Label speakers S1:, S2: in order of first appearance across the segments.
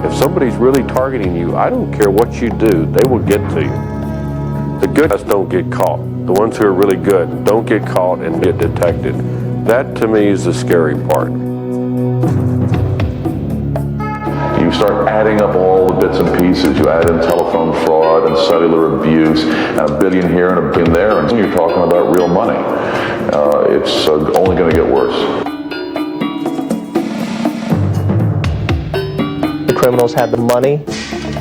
S1: If somebody's really targeting you, I don't care what you do, they will get to you. The good guys don't get caught. The ones who are really good don't get caught and get detected. That to me is the scary part.
S2: You start adding up all the bits and pieces. You add in telephone fraud and cellular abuse, and $1 billion here and $1 billion there, and you're talking about real money. It's only going to get worse.
S3: The criminals have the money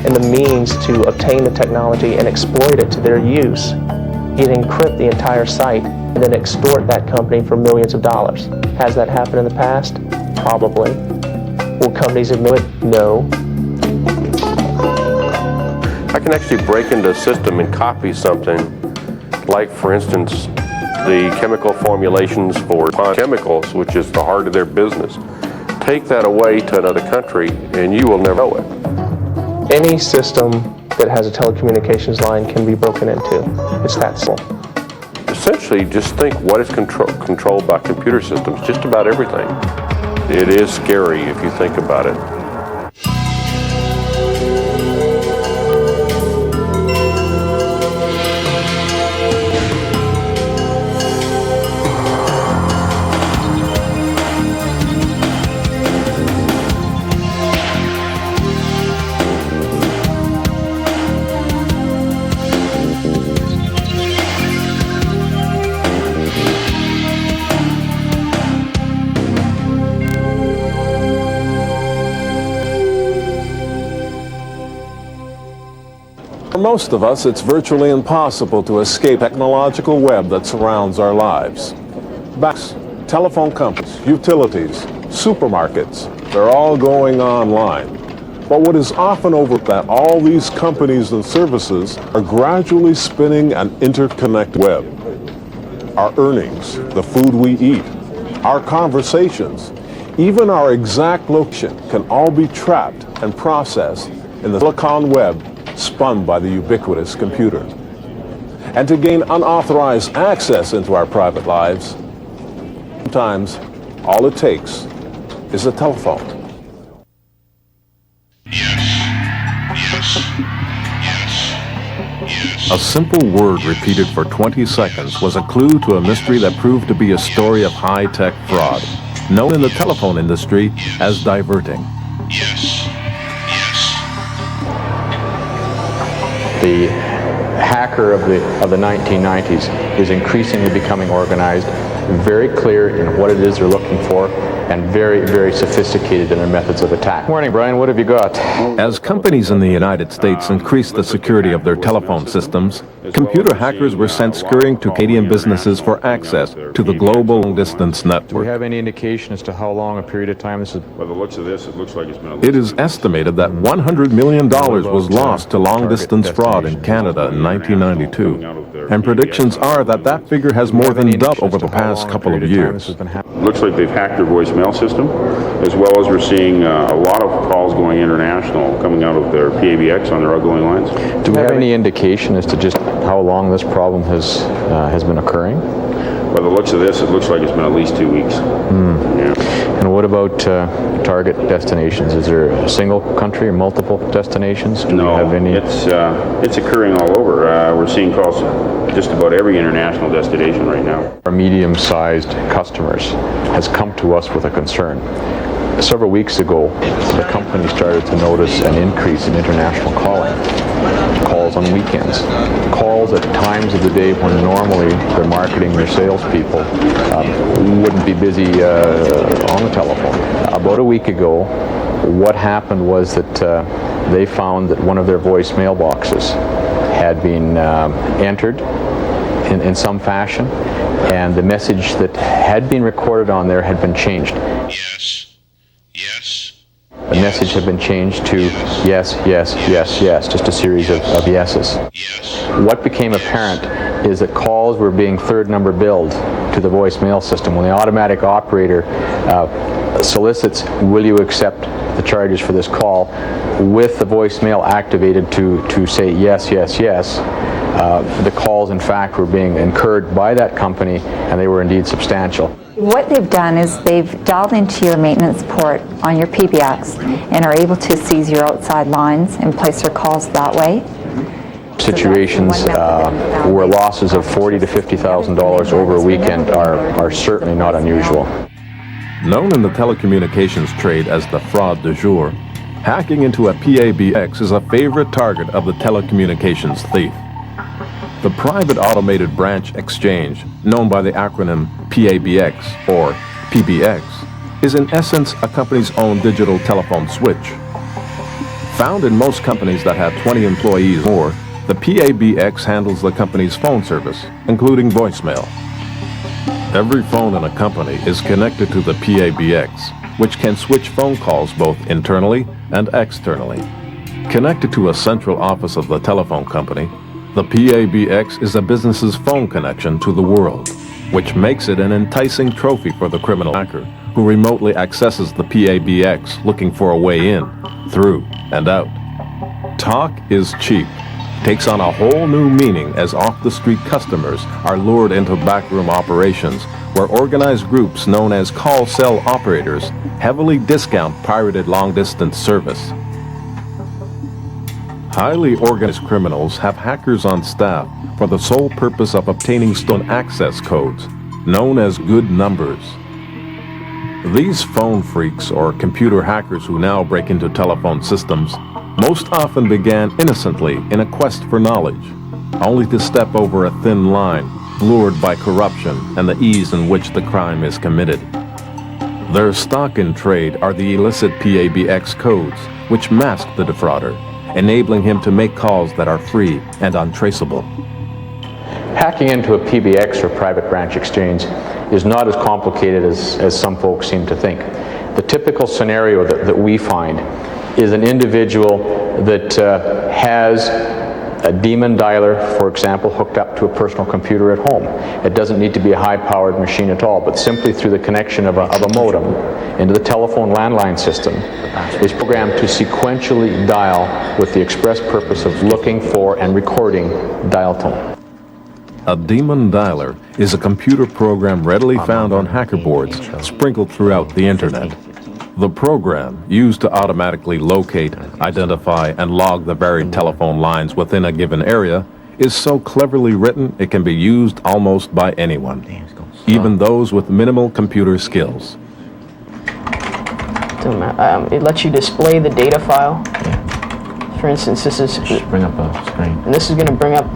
S3: and the means to obtain the technology and exploit it to their use. You can encrypt the entire site and then extort that company for millions of dollars. Has that happened in the past? Probably. Will companies admit it? No.
S1: I can actually break into a system and copy something, like for instance, the chemical formulations for chemicals, which is the heart of their business. Take that away to another country and you will never know it.
S3: Any system that has a telecommunications line can be broken into. It's that simple.
S1: Essentially, just think what is controlled by computer systems, just about everything. It is scary if you think about it.
S4: For most of us, it's virtually impossible to escape the technological web that surrounds our lives. Banks, telephone companies, utilities, supermarkets, they're all going online. But what is often overlooked that all these companies and services are gradually spinning an interconnected web. Our earnings, the food we eat, our conversations, even our exact location can all be trapped and processed in the silicon web spun by the ubiquitous computer. And to gain unauthorized access into our private lives, sometimes all it takes is a telephone.
S5: A simple word repeated for 20 seconds was a clue to a mystery that proved to be a story of high-tech fraud, known in the telephone industry as diverting.
S6: The hacker of the 1990s is increasingly becoming organized, very clear in what it is they're looking for, and very, very sophisticated in their methods of attack. Morning, Brian. What have you got?
S5: As companies in the United States increased the security of their telephone systems, computer hackers were sent scurrying to Canadian businesses for access to the global long-distance
S6: Do we
S5: network.
S6: have any indication as to how long a period of time this is?
S7: By the looks of this, it looks like it's been
S5: It is estimated that $100 million was lost to long-distance fraud in Canada in 1992, and predictions are that that figure has more than doubled over the past couple of years.
S7: Looks like they've hacked their voicemail system, as well as we're seeing a lot of calls going international coming out of their PABX on their outgoing lines.
S6: Do we have any indication as to just how long this problem has been occurring?
S7: By the looks of this, it looks like it's been at least 2 weeks. Yeah.
S6: And what about target destinations? Is there a single country or multiple destinations? Do we have any?
S7: It's occurring all over. We're seeing calls just about every international destination right now.
S6: Our medium-sized customers has come to us with a concern. Several weeks ago, the company started to notice an increase in international calling. Calls on weekends, calls at times of the day when normally they're marketing their salespeople wouldn't be busy on the telephone. About a week ago, what happened was that they found that one of their voicemail boxes had been entered in some fashion, and the message that had been recorded on there had been changed. The message had been changed to yes, yes, yes, yes, just a series of yeses. What became apparent is that calls were being third number billed to the voicemail system. When the automatic operator solicits, will you accept the charges for this call, with the voicemail activated to say yes, yes, yes, The calls, in fact, were being incurred by that company, and they were indeed substantial.
S8: What they've done is they've dialed into your maintenance port on your PBX and are able to seize your outside lines and place their calls that way.
S6: Situations where losses of $40,000 to $50,000 over a weekend are certainly not unusual.
S5: Known in the telecommunications trade as the fraud du jour, hacking into a PABX is a favorite target of the telecommunications thief. The private automated branch exchange, known by the acronym PABX or PBX, is in essence a company's own digital telephone switch. Found in most companies that have 20 employees or more, the PABX handles the company's phone service, including voicemail. Every phone in a company is connected to the PABX, which can switch phone calls both internally and externally. Connected to a central office of the telephone company, the PABX is a business's phone connection to the world, which makes it an enticing trophy for the criminal hacker who remotely accesses the PABX looking for a way in, through, and out. Talk is cheap takes on a whole new meaning as off-the-street customers are lured into backroom operations where organized groups known as call cell operators heavily discount pirated long-distance service. Highly organized criminals have hackers on staff for the sole purpose of obtaining stolen access codes, known as good numbers. These phone freaks or computer hackers who now break into telephone systems most often began innocently in a quest for knowledge, only to step over a thin line, lured by corruption and the ease in which the crime is committed. Their stock in trade are the illicit PABX codes, which mask the defrauder, enabling him to make calls that are free and untraceable.
S6: Hacking into a PBX or private branch exchange is not as complicated as some folks seem to think. The typical scenario that we find is an individual that has a demon dialer, for example, hooked up to a personal computer at home. It doesn't need to be a high-powered machine at all, but simply through the connection of a modem into the telephone landline system is programmed to sequentially dial with the express purpose of looking for and recording dial tone.
S5: A demon dialer is a computer program readily found on hacker boards sprinkled throughout the internet. The program, used to automatically locate, identify, and log the varied telephone lines within a given area, is so cleverly written it can be used almost by anyone, even those with minimal computer skills.
S3: It lets you display the data file. For instance, this is
S9: bring up a screen.
S3: And this is going to bring up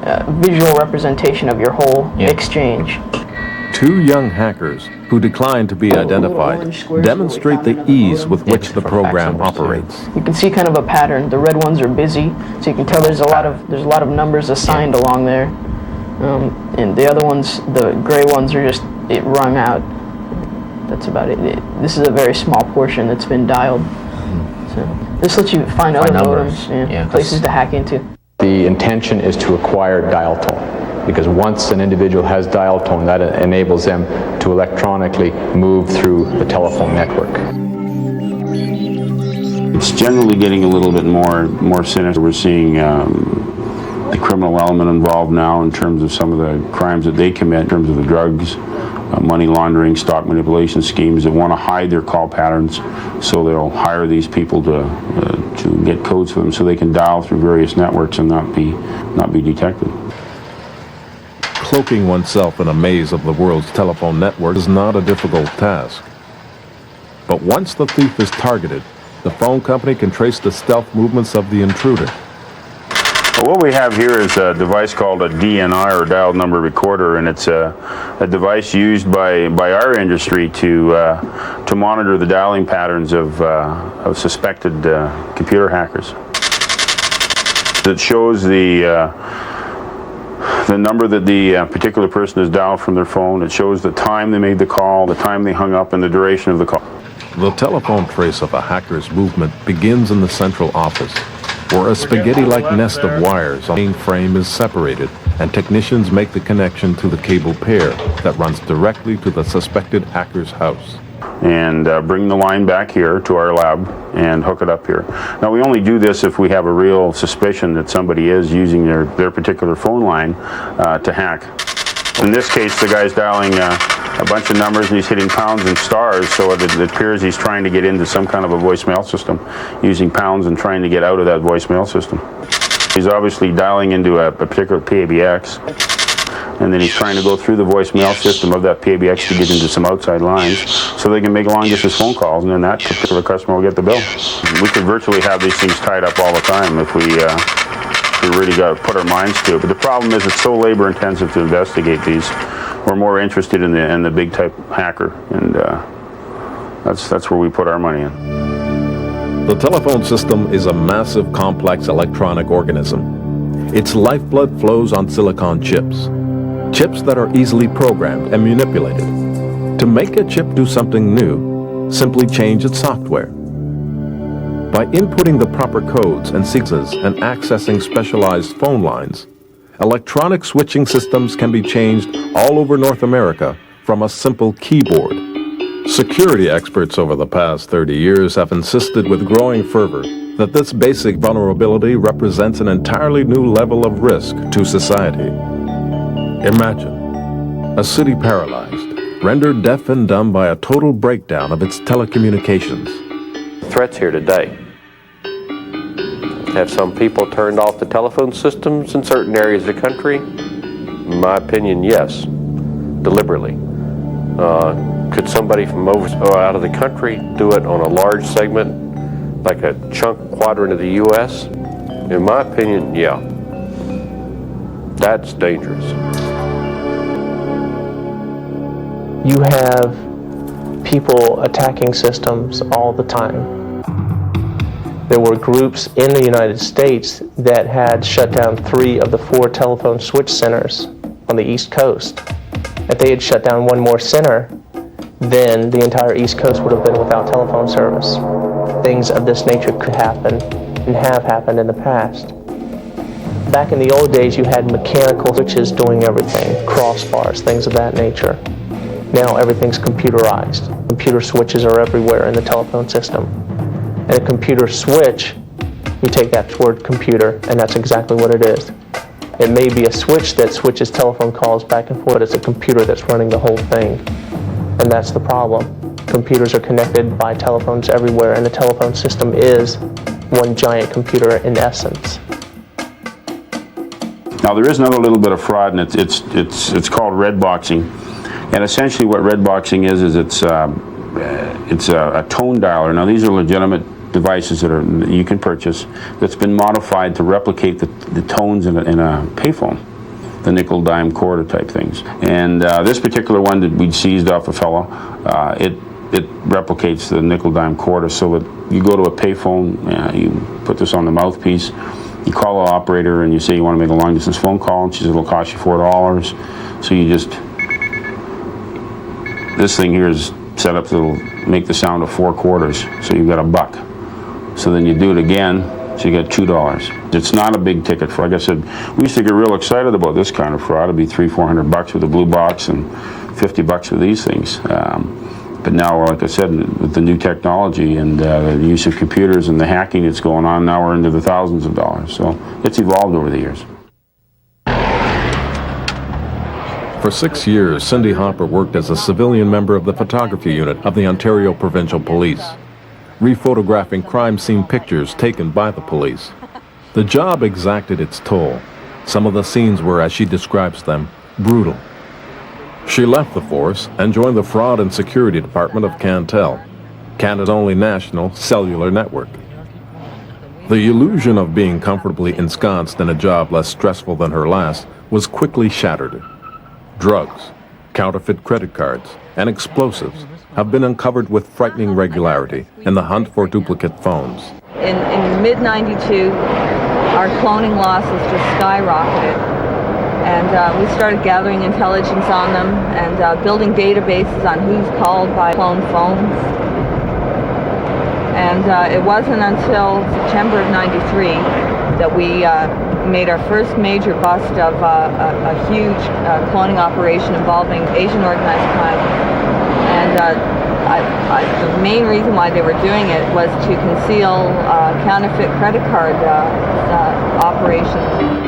S3: a visual representation of your whole exchange.
S5: Two young hackers who decline to be identified demonstrate the ease with which the program operates.
S3: You can see kind of a pattern. The red ones are busy, so you can tell there's a lot of numbers assigned along there, and the other ones, the gray ones, are just rung out. That's about it. This is a very small portion that's been dialed. So this lets you find other modems, places to hack into.
S6: The intention is to acquire dial tone, because once an individual has dial tone, that enables them to electronically move through the telephone network.
S7: It's generally getting a little bit more sinister. We're seeing the criminal element involved now in terms of some of the crimes that they commit, in terms of the drugs, money laundering, stock manipulation schemes that want to hide their call patterns, so they'll hire these people to get codes for them so they can dial through various networks and not be detected.
S5: Cloaking oneself in a maze of the world's telephone network is not a difficult task. But once the thief is targeted, the phone company can trace the stealth movements of the intruder.
S7: What we have here is a device called a DNR, or dialed number recorder, and it's a device used by our industry to monitor the dialing patterns of suspected computer hackers. It shows the number that the particular person has dialed from their phone. It shows the time they made the call, the time they hung up, and the duration of the call.
S5: The telephone trace of a hacker's movement begins in the central office, where a spaghetti-like nest of wires on the main frame is separated, and technicians make the connection to the cable pair that runs directly to the suspected hacker's house.
S7: And bring the line back here to our lab and hook it up here. Now, we only do this if we have a real suspicion that somebody is using their particular phone line to hack. In this case, the guy's dialing a bunch of numbers and he's hitting pounds and stars, so it appears he's trying to get into some kind of a voicemail system, using pounds and trying to get out of that voicemail system. He's obviously dialing into a particular PABX, and then he's trying to go through the voicemail system of that PABX to get into some outside lines so they can make long-distance phone calls, and then that particular customer will get the bill. We could virtually have these things tied up all the time if we really got to put our minds to it. But the problem is it's so labor-intensive to investigate these. We're more interested in the big-type hacker, and that's where we put our money in.
S5: The telephone system is a massive, complex electronic organism. Its lifeblood flows on silicon chips. Chips that are easily programmed and manipulated. To make a chip do something new, simply change its software. By inputting the proper codes and sequences and accessing specialized phone lines, electronic switching systems can be changed all over North America from a simple keyboard. Security experts over the past 30 years have insisted with growing fervor that this basic vulnerability represents an entirely new level of risk to society. Imagine a city paralyzed, rendered deaf and dumb by a total breakdown of its telecommunications.
S1: Threats here today. Have some people turned off the telephone systems in certain areas of the country? In my opinion, yes, deliberately. Could somebody from out of the country do it on a large segment, like a chunk quadrant of the U.S.? In my opinion, yeah. That's dangerous.
S3: You have people attacking systems all the time. There were groups in the United States that had shut down 3 of the 4 telephone switch centers on the East Coast. If they had shut down one more center, then the entire East Coast would have been without telephone service. Things of this nature could happen and have happened in the past. Back in the old days, you had mechanical switches doing everything, crossbars, things of that nature. Now everything's computerized. Computer switches are everywhere in the telephone system. And a computer switch, you take that word computer, and that's exactly what it is. It may be a switch that switches telephone calls back and forth, but it's a computer that's running the whole thing. And that's the problem. Computers are connected by telephones everywhere, and the telephone system is one giant computer in essence.
S7: Now, there is another little bit of fraud, and it's called red boxing. And essentially what red boxing is it's a tone dialer. Now, these are legitimate devices that you can purchase that's been modified to replicate the tones in a payphone, the nickel, dime, quarter type things. And this particular one that we'd seized off a fellow, it replicates the nickel, dime, quarter, so that you go to a payphone, you put this on the mouthpiece, you call the operator and you say you want to make a long distance phone call, and she says it'll cost you $4. So you just, this thing here is set up to make the sound of 4 quarters, so you've got $1. So then you do it again, so you get $2. It's not a big ticket fraud. Like I said, we used to get real excited about this kind of fraud. It'd be $300-400 with a blue box and $50 for these things. But now, like I said, with the new technology and the use of computers and the hacking that's going on, now we're into the thousands of dollars. So it's evolved over the years.
S5: For 6 years, Cindy Hopper worked as a civilian member of the photography unit of the Ontario Provincial Police, rephotographing crime scene pictures taken by the police. The job exacted its toll. Some of the scenes were, as she describes them, brutal. She left the force and joined the Fraud and Security Department of Cantel, Canada's only national cellular network. The illusion of being comfortably ensconced in a job less stressful than her last was quickly shattered. Drugs, counterfeit credit cards, and explosives have been uncovered with frightening regularity in the hunt for duplicate phones.
S9: In mid-92, our cloning losses just skyrocketed. And we started gathering intelligence on them and building databases on who's called by cloned phones. And it wasn't until September of '93 that we made our first major bust of a huge cloning operation involving Asian organized crime. And the main reason why they were doing it was to conceal counterfeit credit card operations.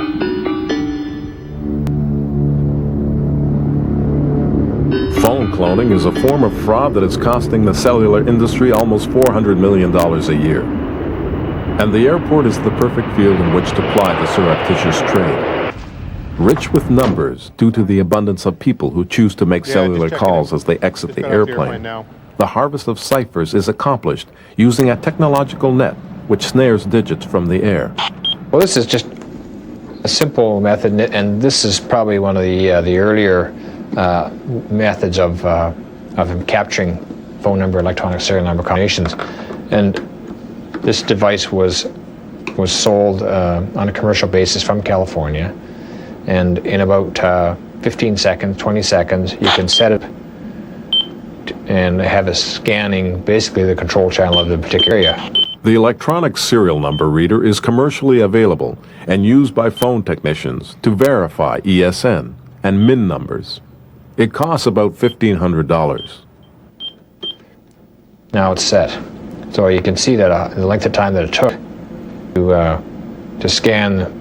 S5: Phone cloning is a form of fraud that is costing the cellular industry almost $400 million a year. And the airport is the perfect field in which to ply the surreptitious trade. Rich with numbers due to the abundance of people who choose to make cellular calls as they exit the airplane, the harvest of ciphers is accomplished using a technological net which snares digits from the air.
S10: Well, this is just a simple method, and this is probably one of the earlier methods of capturing phone number, electronic serial number combinations. And this device was sold on a commercial basis from California. And in about 15 seconds, 20 seconds, you can set it and have it scanning basically the control channel of the particular area.
S5: The electronic serial number reader is commercially available and used by phone technicians to verify ESN and MIN numbers. It costs about $1,500.
S10: Now it's set. So you can see that the length of time that it took to scan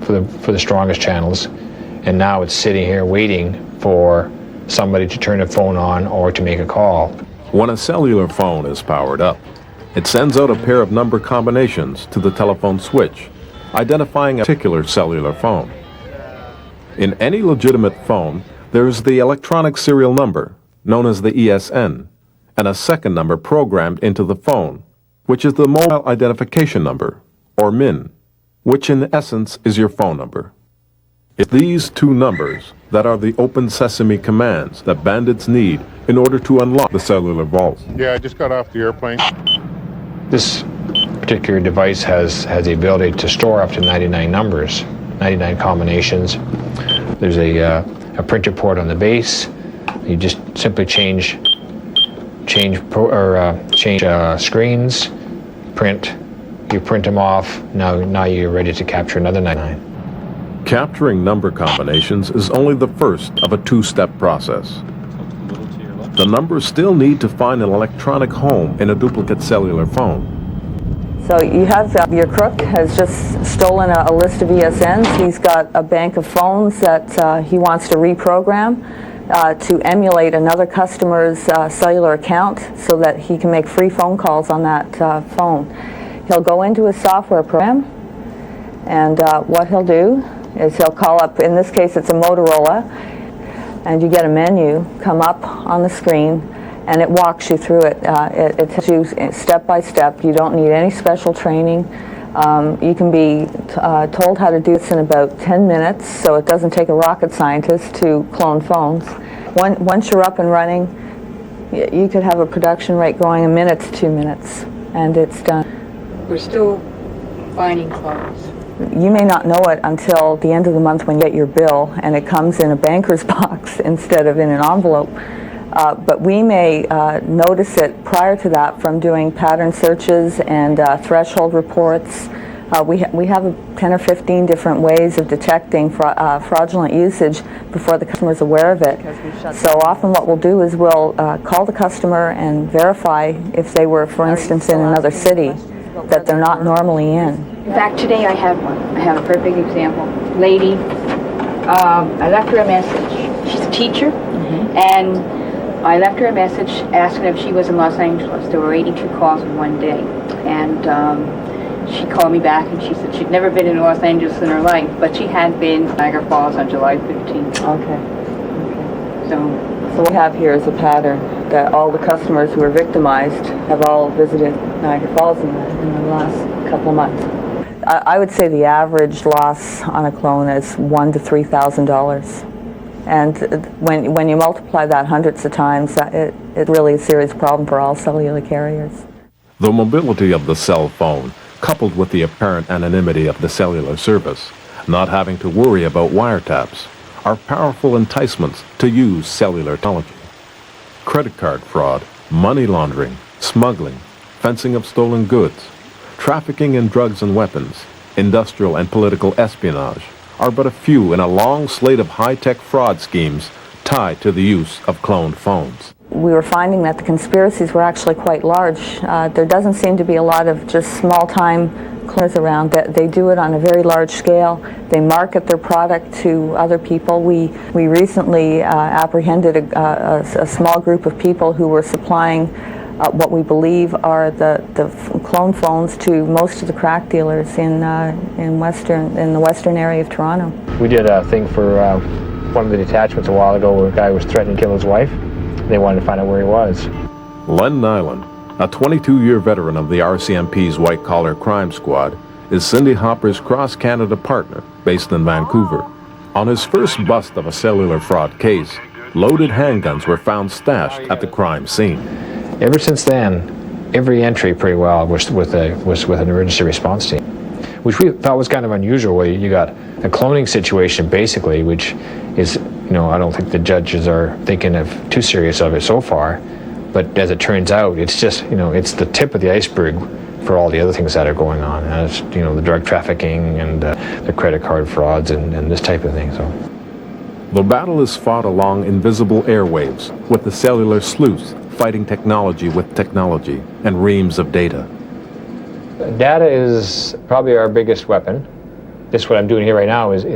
S10: for the strongest channels, and now it's sitting here waiting for somebody to turn the phone on or to make a call.
S5: When a cellular phone is powered up, it sends out a pair of number combinations to the telephone switch, identifying a particular cellular phone. In any legitimate phone, there is the electronic serial number, known as the ESN, and a second number programmed into the phone, which is the mobile identification number, or MIN, which in essence is your phone number. It's these two numbers that are the open sesame commands that bandits need in order to unlock the cellular vault.
S11: Yeah, I just got off the airplane.
S10: This particular device has the ability to store up to 99 numbers, 99 combinations. There's a printer port on the base. You just simply change screens, print. You print them off. Now you're ready to capture another 99.
S5: Capturing number combinations is only the first of a two-step process. The numbers still need to find an electronic home in a duplicate cellular phone.
S9: So you have your crook has just stolen a list of ESNs. He's got a bank of phones that he wants to reprogram to emulate another customer's cellular account so that he can make free phone calls on that phone. He'll go into his software program, and what he'll do is he'll call up, in this case it's a Motorola, and you get a menu come up on the screen, and it walks you through it. It tells you step by step. You don't need any special training. You can be told how to do this in about 10 minutes, so it doesn't take a rocket scientist to clone phones. Once you're up and running, you could have a production rate going a minute to 2 minutes, and it's done.
S12: We're still finding clones.
S9: You may not know it until the end of the month when you get your bill and it comes in a banker's box instead of in an envelope. But we may notice it prior to that from doing pattern searches and threshold reports. We have 10 or 15 different ways of detecting fraudulent usage before the customer is aware of it. So often what we'll do is we'll call the customer and verify if they were, for instance, in another city that they're not normally in.
S12: In fact, today I have one. I have a perfect example. Lady, I left her a message. She's a teacher, and I left her a message asking if she was in Los Angeles. There were 82 calls in one day, and she called me back and she said she'd never been in Los Angeles in her life, but she had been to Niagara Falls on July 15th.
S9: Okay. So what we have here is a pattern that all the customers who were victimized have all visited Niagara Falls in the last couple of months. I would say the average loss on a clone is $1,000 to $3,000. And when you multiply that hundreds of times, it really is a serious problem for all cellular carriers.
S5: The mobility of the cell phone, coupled with the apparent anonymity of the cellular service, not having to worry about wiretaps, are powerful enticements to use cellular technology. Credit card fraud, money laundering, smuggling, fencing of stolen goods, trafficking in drugs and weapons, industrial and political espionage are but a few in a long slate of high-tech fraud schemes tied to the use of cloned phones.
S9: We were finding that the conspiracies were actually quite large. There doesn't seem to be a lot of just small-time clones around. They do it on a very large scale. They market their product to other people. We recently apprehended a small group of people who were supplying what we believe are the clone phones to most of the crack dealers in the western area of Toronto.
S10: We did a thing for one of the detachments a while ago where a guy was threatening to kill his wife. They wanted to find out where he was.
S5: Len Nyland, a 22-year veteran of the RCMP's white-collar crime squad, is Cindy Hopper's cross-Canada partner based in Vancouver. On his first bust of a cellular fraud case, loaded handguns were found stashed at the crime scene.
S10: Ever since then, every entry pretty well was with an emergency response team, which we thought was kind of unusual. Where you got a cloning situation basically, which is, I don't think the judges are thinking of too serious of it so far, but as it turns out, it's just, it's the tip of the iceberg for all the other things that are going on, as the drug trafficking and the credit card frauds and this type of thing. So
S5: the battle is fought along invisible airwaves, with the cellular sleuths fighting technology with technology and reams of data.
S10: Data is probably our biggest weapon. This, what I'm doing here right now, is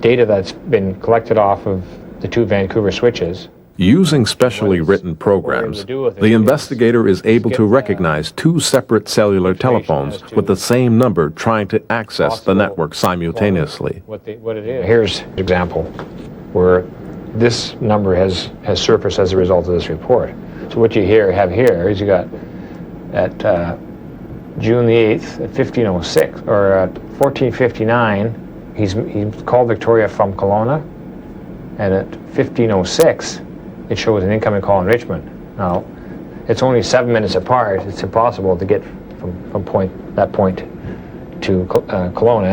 S10: data that's been collected off of the two Vancouver switches.
S5: Using specially written programs, the investigator is able to recognize two separate cellular telephones with the same number trying to access the network simultaneously.
S10: What it is. Here's an example where this number has surfaced as a result of this report. So what you have here is you got at June the 8th at 1506, or at 1459, he called Victoria from Kelowna, and at 1506, it shows an incoming call in Richmond. Now, it's only 7 minutes apart. It's impossible to get from that point to Kelowna,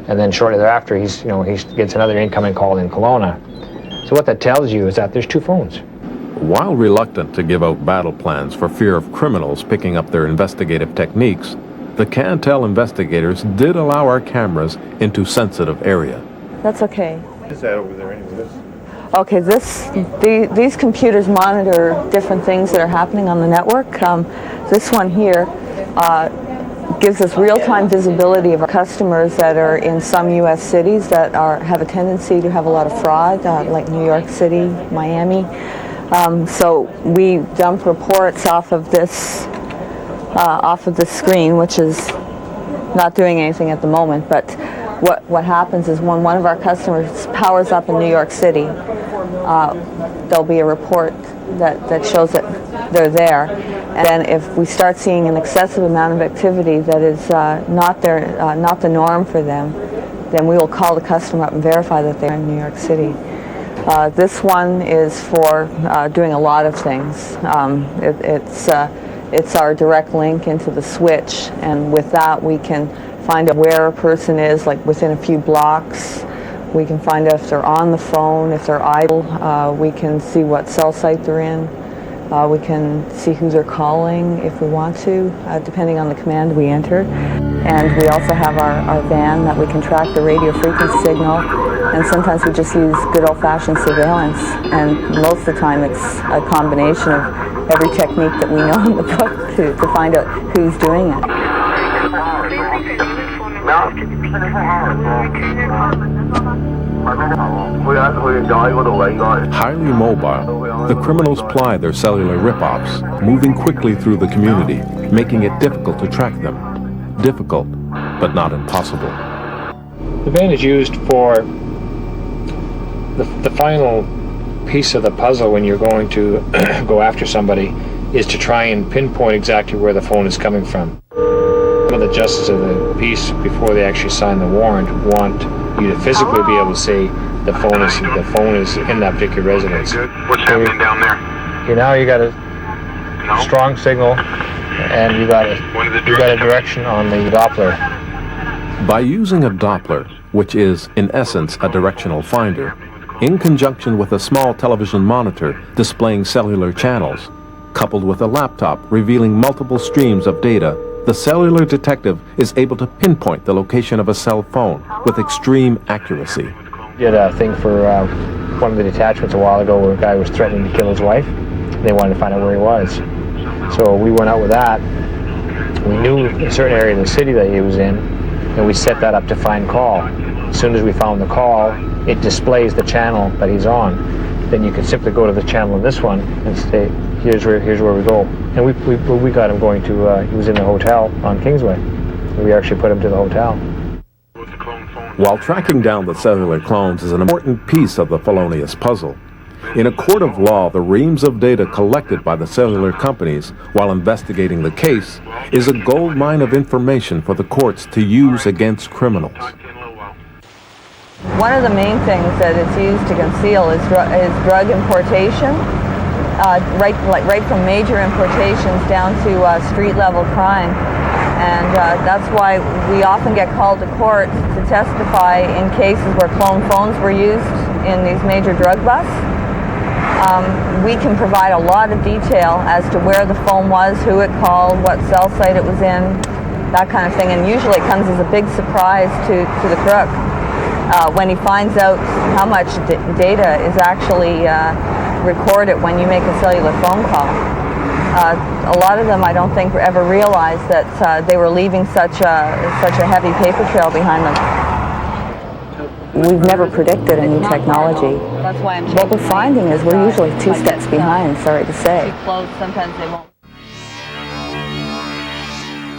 S10: and then shortly thereafter, he gets another incoming call in Kelowna. So what that tells you is that there's two phones.
S5: While reluctant to give out battle plans for fear of criminals picking up their investigative techniques, the Cantel investigators did allow our cameras into sensitive area.
S9: That's okay.
S11: What is that over there anyway?
S9: Okay, these computers monitor different things that are happening on the network. This one here gives us real-time visibility of our customers that are in some U.S. cities that have a tendency to have a lot of fraud, like New York City, Miami. So we dump reports off of this screen, which is not doing anything at the moment. But what happens is when one of our customers powers up in New York City, there'll be a report that shows that they're there. And then if we start seeing an excessive amount of activity that is not the norm for them, then we will call the customer up and verify that they're in New York City. This one is for doing a lot of things. It's our direct link into the switch, and with that we can find out where a person is, like within a few blocks. We can find out if they're on the phone, if they're idle. We can see what cell site they're in. We can see who they're calling if we want to, depending on the command we enter. And we also have our van that we can track the radio frequency signal. And sometimes we just use good old-fashioned surveillance. And most of the time it's a combination of every technique that we know in the book to find out who's doing it.
S5: Highly mobile, the criminals ply their cellular rip-offs, moving quickly through the community, making it difficult to track them. Difficult, but not impossible.
S10: The van is used for the final piece of the puzzle when you're going to go after somebody, is to try and pinpoint exactly where the phone is coming from. Some of the justices of the peace, before they actually sign the warrant, want you to physically be able to see the phone is in that particular residence.
S11: What's happening down there?
S10: Now you got a strong signal, and you got a direction on the Doppler.
S5: By using a Doppler, which is in essence a directional finder, in conjunction with a small television monitor displaying cellular channels, Coupled with a laptop revealing multiple streams of data, the cellular detective is able to pinpoint the location of a cell phone with extreme accuracy.
S10: Did a thing for one of the detachments a while ago where a guy was threatening to kill his wife. They wanted to find out where he was. So we went out with that. We knew a certain area of the city that he was in, and we set that up to find call. As soon as we found the call, it displays the channel that he's on. Then you can simply go to the channel on this one and say, here's where we go. And we got him going to, he was in the hotel on Kingsway. We actually put him to the hotel.
S5: While tracking down the cellular clones is an important piece of the felonious puzzle, in a court of law, the reams of data collected by the cellular companies while investigating the case is a gold mine of information for the courts to use against criminals.
S9: One of the main things that it's used to conceal is drug importation, right from major importations down to street-level crime. And that's why we often get called to court to testify in cases where clone phones were used in these major drug busts. We can provide a lot of detail as to where the phone was, who it called, what cell site it was in, that kind of thing. And usually it comes as a big surprise to the crook when he finds out how much data is actually recorded when you make a cellular phone call. A lot of them I don't think ever realized that they were leaving such a heavy paper trail behind them. We've never predicted a new technology.
S12: That's why I'm
S9: What we're finding is we're usually 2 steps behind, sorry to say.
S12: Sometimes they won't.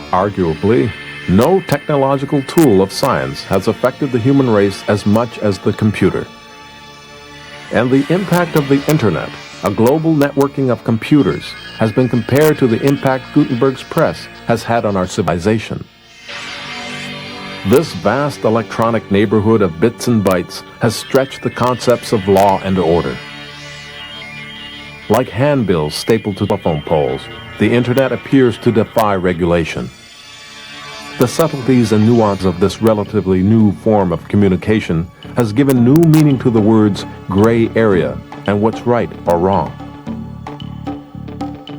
S5: Arguably, no technological tool of science has affected the human race as much as the computer. And the impact of the internet, a global networking of computers, has been compared to the impact Gutenberg's press has had on our civilization. This vast electronic neighborhood of bits and bytes has stretched the concepts of law and order. Like handbills stapled to telephone poles, the internet appears to defy regulation. The subtleties and nuance of this relatively new form of communication has given new meaning to the words gray area and what's right or wrong.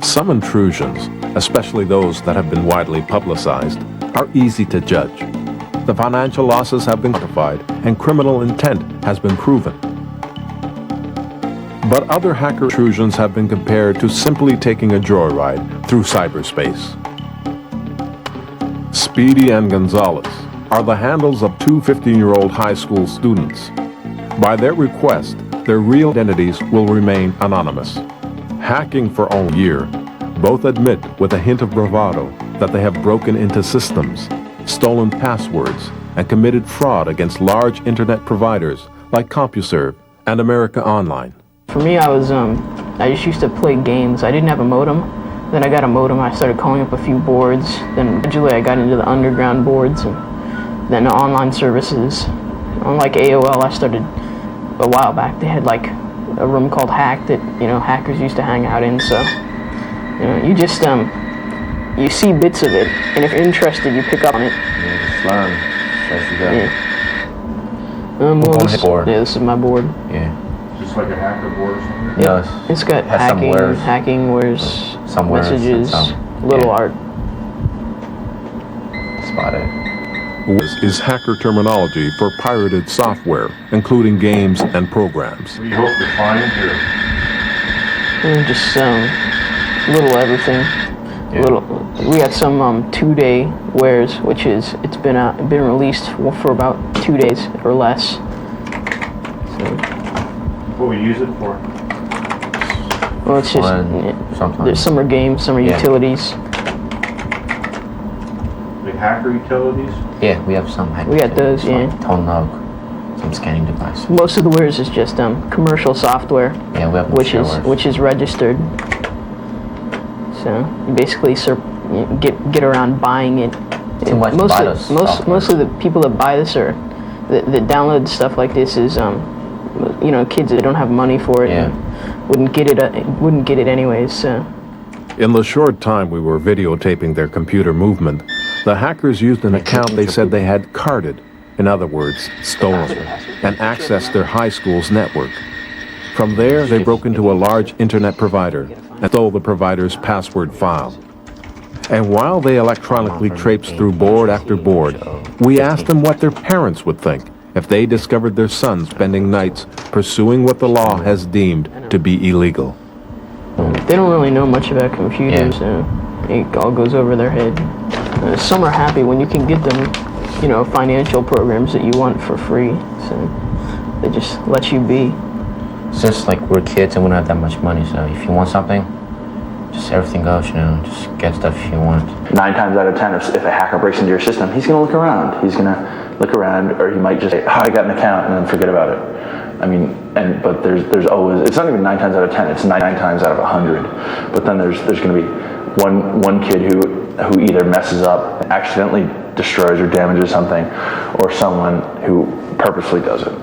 S5: Some intrusions, especially those that have been widely publicized, are easy to judge. The financial losses have been quantified and criminal intent has been proven. But other hacker intrusions have been compared to simply taking a joyride through cyberspace. Speedy and Gonzalez are the handles of two 15-year-old high school students. By their request, their real identities will remain anonymous. Hacking for only a year, both admit with a hint of bravado that they have broken into systems, stolen passwords, and committed fraud against large internet providers like CompuServe and America Online.
S13: For me, I just used to play games. I didn't have a modem. Then I got a modem. I started calling up a few boards. Then gradually I got into the underground boards and then the online services. Unlike AOL, I started a while back. They had like a room called Hack that, hackers used to hang out in. So, you just, you see bits of it, and if you're interested, you pick up on it.
S14: Yeah, just learn as you go.
S13: Yeah.
S14: Board.
S13: Yeah, this is my board.
S14: Yeah.
S7: Just like a hacker board or something?
S14: No,
S13: It's got hacking, where's
S14: some words,
S13: messages,
S14: some,
S13: little art.
S14: Spot it.
S5: Is hacker terminology for pirated software, including games and programs.
S7: What do you hope to find here?
S13: Just little everything.
S14: Yeah.
S13: We got some 2-day wares, which is it's been released for about 2 days or less. So,
S7: What we use it for?
S13: well, it's just
S14: Sometimes.
S13: some are games, some are utilities.
S7: Like hacker utilities?
S14: Yeah, we have some.
S13: We got those, yeah.
S14: Tone log, some scanning device.
S13: Most of the wares is just commercial software,
S14: Yeah, we have
S13: which is registered. So you basically get around buying it.
S14: Too much
S13: Most of the people that buy this or that download stuff like this is kids that don't have money for it and wouldn't get it anyways. So.
S5: In the short time we were videotaping their computer movement, the hackers used an account they said they had carded, in other words, stolen, and accessed their high school's network. From there, they broke into a large internet provider and stole the provider's password file. And while they electronically traipsed through board after board, we asked them what their parents would think if they discovered their son spending nights pursuing what the law has deemed to be illegal.
S13: They don't really know much about computers, so it all goes over their head. Some are happy when you can get them, financial programs that you want for free, so they just let you be.
S14: Since we're kids and we don't have that much money, so if you want something, just everything goes, just get stuff if you want.
S15: 9 times out of 10, if a hacker breaks into your system, he's going to look around. He's going to look around, or he might just say, oh, I got an account, and then forget about it. But there's always, it's not even 9 times out of 10, it's 9 times out of 100. But then there's going to be one kid who either messes up, accidentally destroys or damages something, or someone who purposely does it.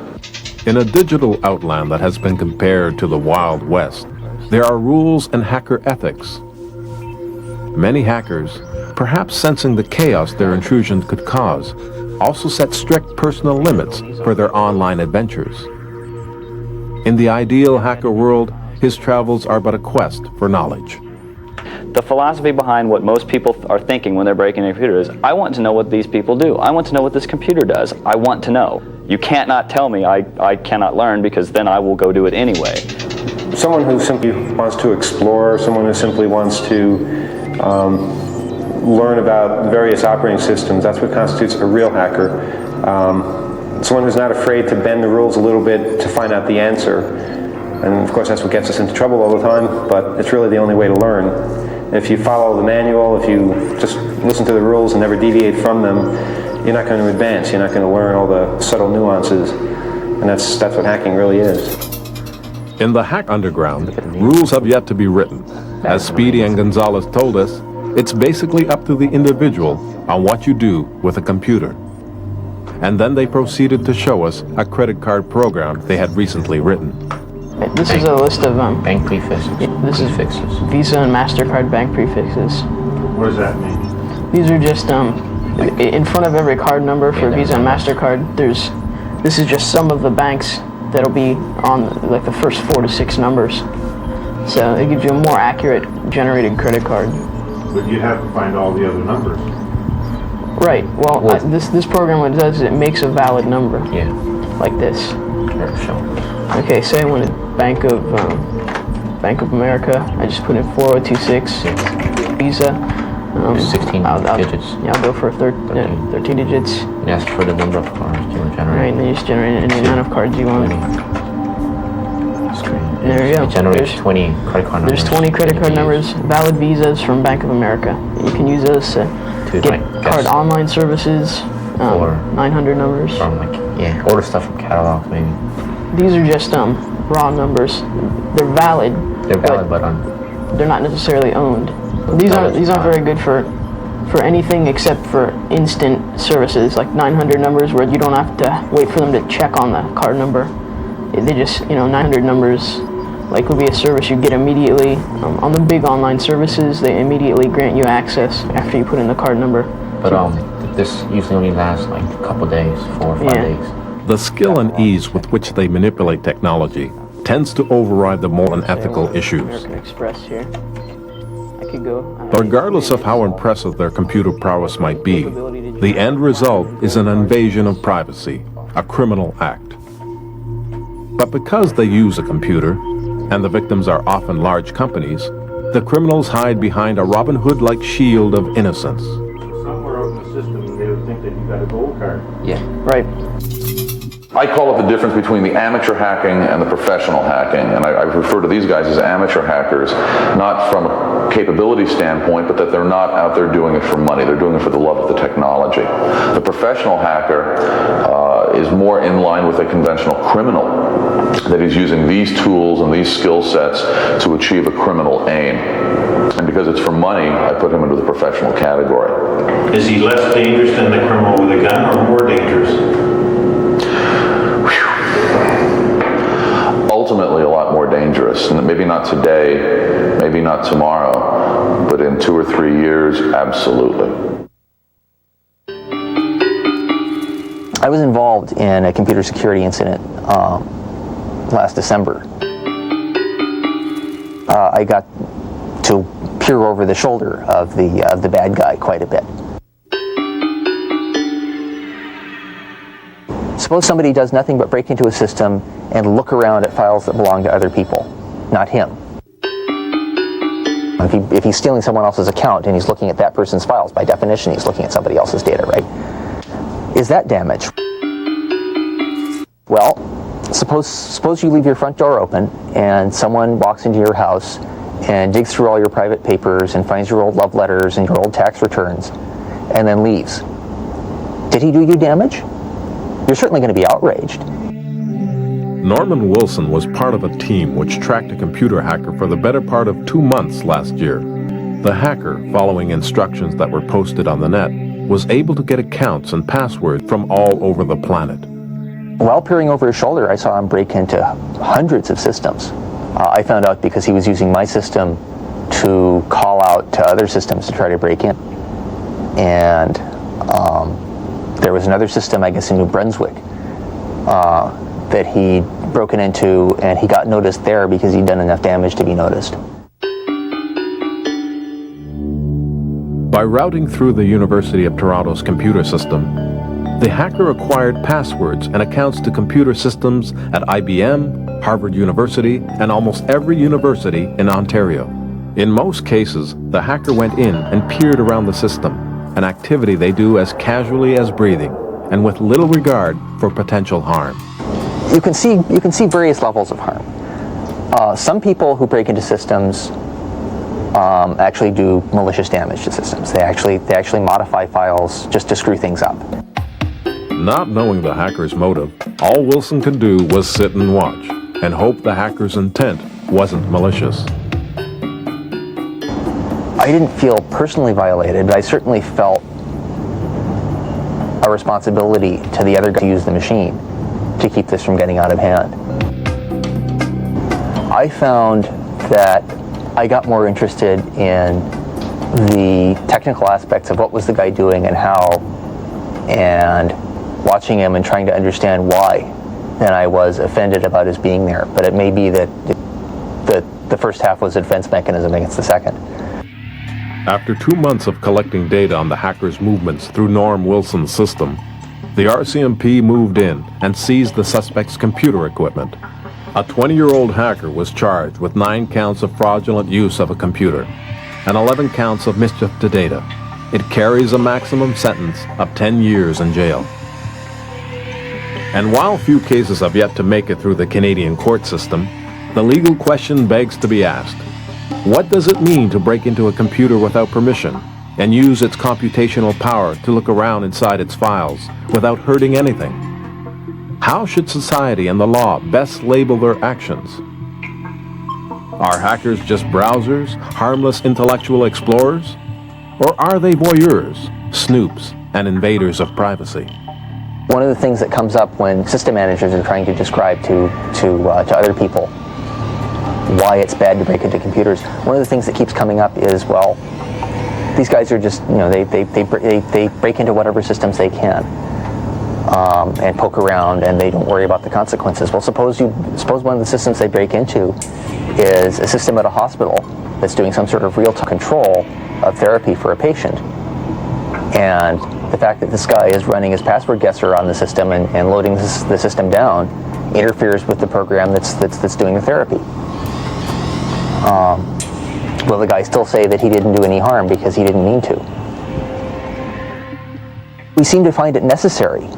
S5: In a digital outland that has been compared to the Wild West, there are rules and hacker ethics. Many hackers, perhaps sensing the chaos their intrusions could cause, also set strict personal limits for their online adventures. In the ideal hacker world, his travels are but a quest for knowledge.
S16: The philosophy behind what most people are thinking when they're breaking a computer is, I want to know what these people do. I want to know what this computer does. I want to know. You can't not tell me I cannot learn, because then I will go do it anyway.
S11: Someone who simply wants to explore, someone who simply wants to learn about various operating systems, that's what constitutes a real hacker. Someone who's not afraid to bend the rules a little bit to find out the answer. And of course that's what gets us into trouble all the time, but it's really the only way to learn. If you follow the manual, if you just listen to the rules and never deviate from them, you're not going to advance. You're not going to learn all the subtle nuances. And that's what hacking really is.
S5: In the hack underground, rules have yet to be written. As Speedy and Gonzalez told us, it's basically up to the individual on what you do with a computer. And then they proceeded to show us a credit card program they had recently written.
S13: This is a list of
S14: bank prefixes.
S13: This is Visa and MasterCard bank prefixes.
S11: What does that mean?
S13: These are just in front of every card number for Visa and MasterCard. This is just some of the banks that'll be on the first 4 to 6 numbers. So it gives you a more accurate generated credit card.
S11: But you'd have to find all the other numbers.
S13: Right. Well, this program, what it does is it makes a valid number.
S14: Yeah.
S13: Like this.
S14: Show.
S13: Okay, say I wanted Bank of America. I just put in 4026. Visa.
S14: 16 digits.
S13: Yeah, I'll go for 13 digits.
S14: And ask for the number of cards you want to generate.
S13: Right, and then you just generate any amount of cards you want. There you go.
S14: It generates 20 credit card numbers.
S13: There's 20 credit card numbers, valid visas from Bank of America. You can use those to get card online services,
S14: or
S13: 900 numbers.
S14: From order stuff from catalogs maybe.
S13: These are just raw numbers. They're valid.
S14: They're valid, but
S13: they're not necessarily owned. These aren't very good for anything except for instant services, like 900 numbers, where you don't have to wait for them to check on the card number. They just 900 numbers. Would be a service you get immediately. On the big online services, they immediately grant you access after you put in the card number.
S14: But this usually only lasts a couple days, 4 or 5 days.
S5: The skill and ease with which they manipulate technology tends to override the moral and ethical issues.
S13: American Express here. I could go.
S5: Regardless of how impressive their computer prowess might be, the end result is an invasion of privacy, a criminal act. But because they use a computer, and the victims are often large companies, the criminals hide behind a Robin Hood-like shield of innocence.
S11: Somewhere out in the system, they would think that you got a gold card.
S14: Yeah.
S13: Right.
S2: I call it the difference between the amateur hacking and the professional hacking, and I refer to these guys as amateur hackers, not from a capability standpoint, but that they're not out there doing it for money. They're doing it for the love of the technology. The professional hacker is more in line with a conventional criminal, that he's using these tools and these skill sets to achieve a criminal aim. And because it's for money, I put him into the professional category.
S11: Is he less dangerous than the criminal with a gun, or more dangerous?
S2: Ultimately a lot more dangerous. And maybe not today, maybe not tomorrow, but in 2 or 3 years, absolutely.
S17: I was involved in a computer security incident last December. I got to peer over the shoulder of the bad guy quite a bit. Suppose somebody does nothing but break into a system and look around at files that belong to other people, not him. If he's stealing someone else's account and he's looking at that person's files, by definition he's looking at somebody else's data, right? Is that damage? Well, suppose you leave your front door open and someone walks into your house and digs through all your private papers and finds your old love letters and your old tax returns and then leaves. Did he do you damage? You're certainly going to be outraged.
S5: Norman Wilson was part of a team which tracked a computer hacker for the better part of 2 months last year. The hacker, following instructions that were posted on the net, was able to get accounts and passwords from all over the planet.
S17: While peering over his shoulder, I saw him break into hundreds of systems. I found out because he was using my system to call out to other systems to try to break in. And there was another system, I guess in New Brunswick, that he'd broken into, and he got noticed there because he'd done enough damage to be noticed.
S5: By routing through the University of Toronto's computer system, the hacker acquired passwords and accounts to computer systems at IBM, Harvard University, and almost every university in Ontario. In most cases, the hacker went in and peered around the system, an activity they do as casually as breathing, and with little regard for potential harm.
S17: You can see various levels of harm. Some people who break into systems actually do malicious damage to systems. They actually modify files just to screw things up.
S5: Not knowing the hacker's motive, all Wilson could do was sit and watch and hope the hacker's intent wasn't malicious.
S17: I didn't feel personally violated, but I certainly felt a responsibility to the other guy to use the machine to keep this from getting out of hand. I found that I got more interested in the technical aspects of what was the guy doing and how, and watching him and trying to understand why, than I was offended about his being there. But it may be that the first half was a defense mechanism against the second.
S5: After 2 months of collecting data on the hacker's movements through Norm Wilson's system, the RCMP moved in and seized the suspect's computer equipment. A 20-year-old hacker was charged with 9 counts of fraudulent use of a computer and 11 counts of mischief to data. It carries a maximum sentence of 10 years in jail. And while few cases have yet to make it through the Canadian court system, the legal question begs to be asked. What does it mean to break into a computer without permission and use its computational power to look around inside its files without hurting anything? How should society and the law best label their actions? Are hackers just browsers, harmless intellectual explorers? Or are they voyeurs, snoops, and invaders of privacy?
S17: One of the things that comes up when system managers are trying to describe to other people why it's bad to break into computers, one of the things that keeps coming up is, well, these guys are just, they break into whatever systems they can and poke around, and they don't worry about the consequences. Well, suppose one of the systems they break into is a system at a hospital that's doing some sort of real-time control of therapy for a patient, and the fact that this guy is running his password guesser on the system and loading the system down interferes with the program that's doing the therapy. Will the guy still say that he didn't do any harm because he didn't mean to? We seem to find it necessary.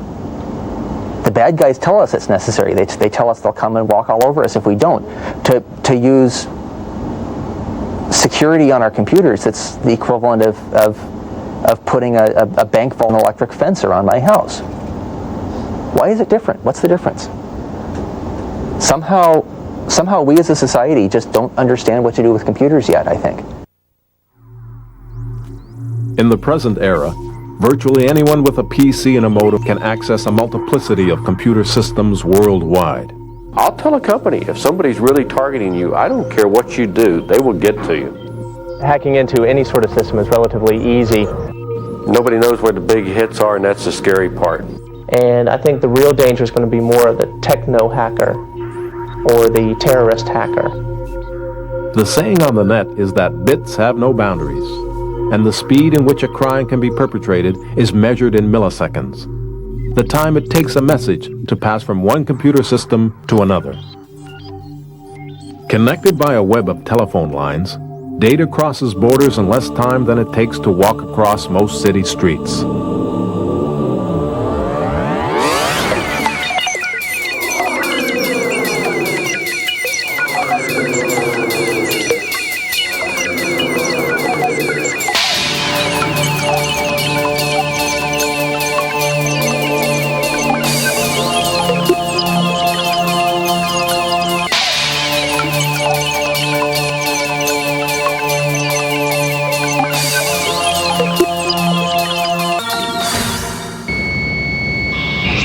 S17: The bad guys tell us it's necessary. They tell us they'll come and walk all over us if we don't. To use security on our computers, it's the equivalent of putting a bank vault and electric fence around my house. Why is it different? What's the difference? Somehow we as a society just don't understand what to do with computers yet, I think.
S5: In the present era, virtually anyone with a PC and a modem can access a multiplicity of computer systems worldwide.
S1: I'll tell a company, if somebody's really targeting you, I don't care what you do, they will get to you.
S3: Hacking into any sort of system is relatively easy.
S1: Nobody knows where the big hits are, and that's the scary part.
S3: And I think the real danger is going to be more of the techno hacker or the terrorist hacker.
S5: The saying on the net is that bits have no boundaries, and the speed in which a crime can be perpetrated is measured in milliseconds, the time it takes a message to pass from one computer system to another. Connected by a web of telephone lines, data crosses borders in less time than it takes to walk across most city streets.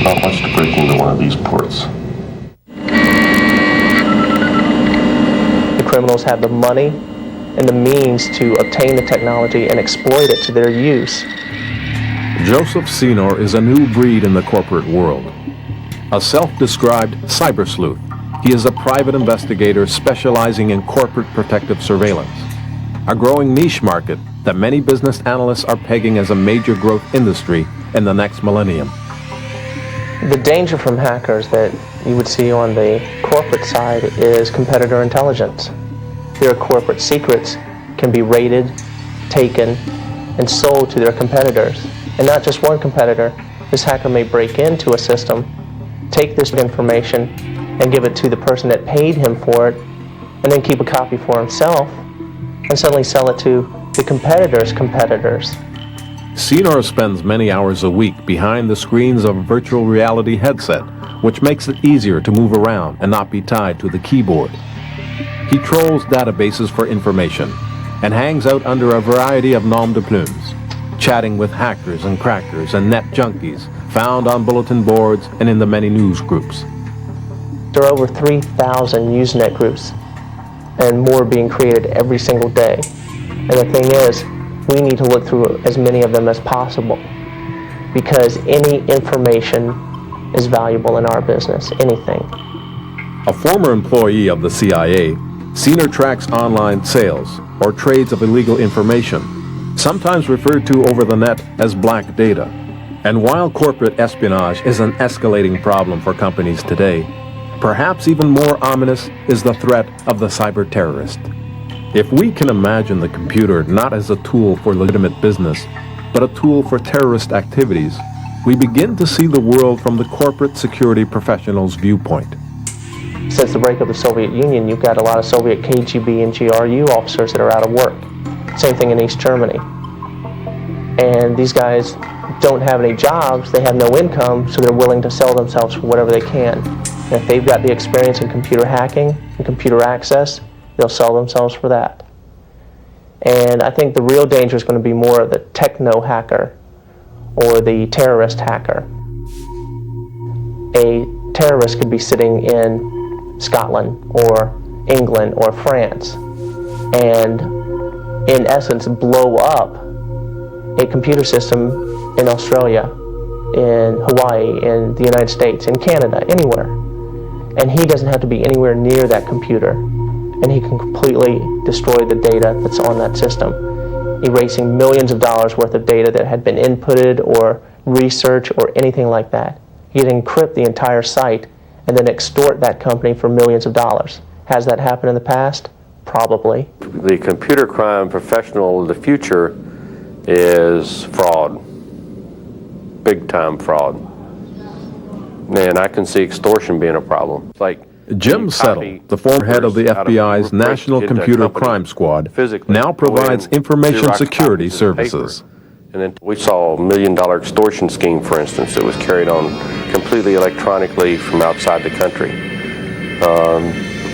S1: Not much to break into one of these ports.
S3: The criminals have the money and the means to obtain the technology and exploit it to their use.
S5: Joseph Senor is a new breed in the corporate world. A self-described cyber sleuth, he is a private investigator specializing in corporate protective surveillance, a growing niche market that many business analysts are pegging as a major growth industry in the next millennium.
S3: The danger from hackers that you would see on the corporate side is competitor intelligence. Their corporate secrets can be raided, taken, and sold to their competitors. And not just one competitor. This hacker may break into a system, take this information, and give it to the person that paid him for it, and then keep a copy for himself, and suddenly sell it to the competitor's competitors.
S5: Senor spends many hours a week behind the screens of a virtual reality headset, which makes it easier to move around and not be tied to the keyboard. He trolls databases for information and hangs out under a variety of nom de plumes, chatting with hackers and crackers and net junkies found on bulletin boards and in the many news groups.
S3: There are over 3,000 Usenet groups and more being created every single day. And the thing is, we need to look through as many of them as possible, because any information is valuable in our business, anything.
S5: A former employee of the CIA, Senor tracks online sales or trades of illegal information, sometimes referred to over the net as black data. And while corporate espionage is an escalating problem for companies today, perhaps even more ominous is the threat of the cyber terrorist. If we can imagine the computer not as a tool for legitimate business, but a tool for terrorist activities, we begin to see the world from the corporate security professional's viewpoint.
S3: Since the breakup of the Soviet Union, you've got a lot of Soviet KGB and GRU officers that are out of work. Same thing in East Germany. And these guys don't have any jobs, they have no income, so they're willing to sell themselves for whatever they can. And if they've got the experience in computer hacking and computer access, they'll sell themselves for that. And I think the real danger is going to be more of the techno hacker or the terrorist hacker. A terrorist could be sitting in Scotland or England or France and in essence blow up a computer system in Australia, in Hawaii, in the United States, in Canada, anywhere. And he doesn't have to be anywhere near that computer. And he can completely destroy the data that's on that system, erasing millions of dollars worth of data that had been inputted or research or anything like that. He can encrypt the entire site and then extort that company for millions of dollars. Has that happened in the past? Probably.
S1: The computer crime professional of the future is fraud, big time fraud. And I can see extortion being a problem. It's like
S5: Jim Settle, the former head of the FBI's National Computer Crime Squad, now provides information security services.
S1: And then we saw $1 million extortion scheme, for instance, that was carried on completely electronically from outside the country.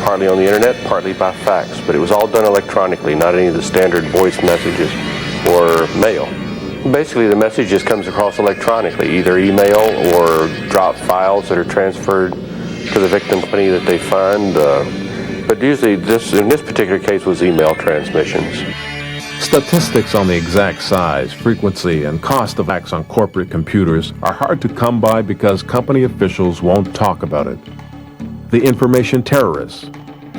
S1: Partly on the internet, partly by fax, but it was all done electronically, not any of the standard voice messages or mail. Basically, the message just comes across electronically, either email or drop files that are transferred to the victim company that they find. But usually, in this particular case, was email transmissions.
S5: Statistics on the exact size, frequency, and cost of hacks on corporate computers are hard to come by because company officials won't talk about it. The information terrorists,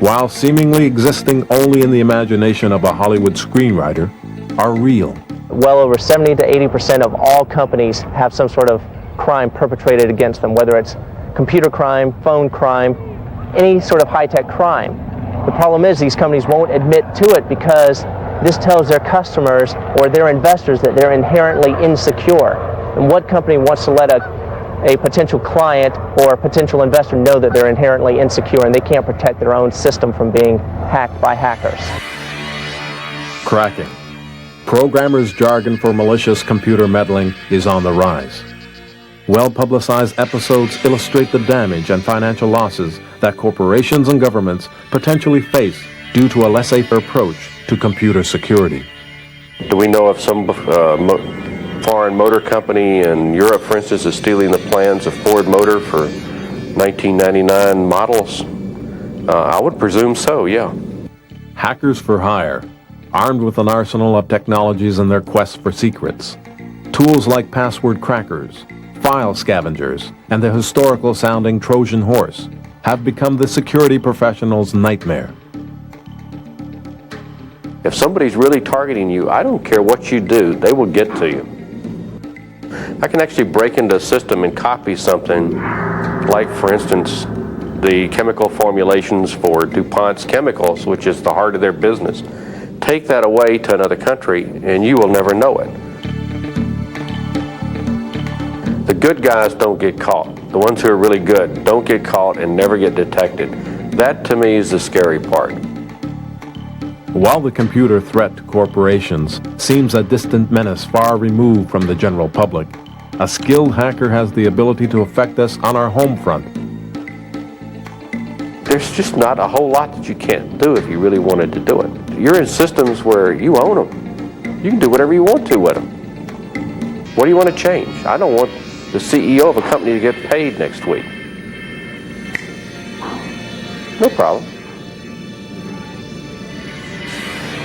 S5: while seemingly existing only in the imagination of a Hollywood screenwriter, are real.
S3: Well over 70 to 80% of all companies have some sort of crime perpetrated against them, whether it's computer crime, phone crime, any sort of high-tech crime. The problem is these companies won't admit to it because this tells their customers or their investors that they're inherently insecure. And what company wants to let a potential client or a potential investor know that they're inherently insecure and they can't protect their own system from being hacked by hackers?
S5: Cracking. Programmers' jargon for malicious computer meddling is on the rise. Well-publicized episodes illustrate the damage and financial losses that corporations and governments potentially face due to a laissez-faire approach to computer security.
S1: Do we know if some foreign motor company in Europe, for instance, is stealing the plans of Ford Motor for 1999 models? I would presume so, yeah.
S5: Hackers for hire, armed with an arsenal of technologies in their quest for secrets. Tools like password crackers, file scavengers, and the historical-sounding Trojan horse have become the security professional's nightmare.
S1: If somebody's really targeting you, I don't care what you do, they will get to you. I can actually break into a system and copy something, like, for instance, the chemical formulations for DuPont's chemicals, which is the heart of their business. Take that away to another country, and you will never know it. The good guys don't get caught. The ones who are really good don't get caught and never get detected. That, to me, is the scary part.
S5: While the computer threat to corporations seems a distant menace far removed from the general public, a skilled hacker has the ability to affect us on our home front.
S1: There's just not a whole lot that you can't do if you really wanted to do it. You're in systems where you own them. You can do whatever you want to with them. What do you want to change? I don't want the CEO of a company to get paid next week. No problem.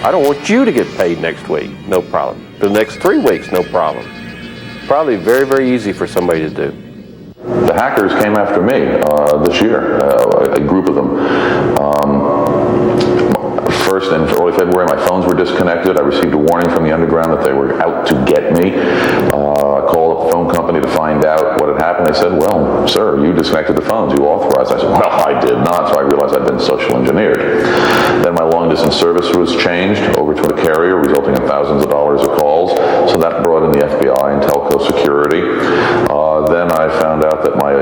S1: I don't want you to get paid next week. No problem. The next 3 weeks, no problem. Probably very, very easy for somebody to do.
S2: The hackers came after me this year, a group of them. First, in early February, my phones were disconnected. I received a warning from the underground that they were out to get me. I called up the phone company to find out what had happened. They said, well, sir, you disconnected the phones. You authorized. I said, well, I did not. So I realized I'd been social engineered. Then my long-distance service was changed over to a carrier, resulting in thousands of dollars of calls. So that brought in the FBI and telco security. Then I found out that my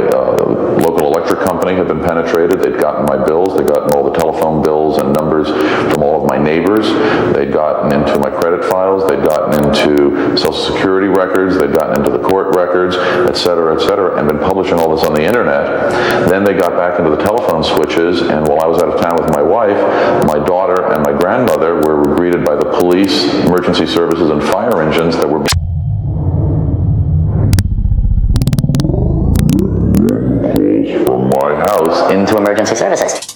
S2: local electric company had been penetrated. They'd gotten my bills. They'd gotten all the telephone bills and numbers from all of my neighbors. They'd gotten into my credit files. They'd gotten into Social Security records. They'd gotten into the court records, et cetera, and been publishing all this on the internet. Then they got back into the telephone switches, and while I was out of town with my wife, my daughter and my grandmother were greeted by the police, emergency services, and fire engines that were
S17: from my house into emergency services.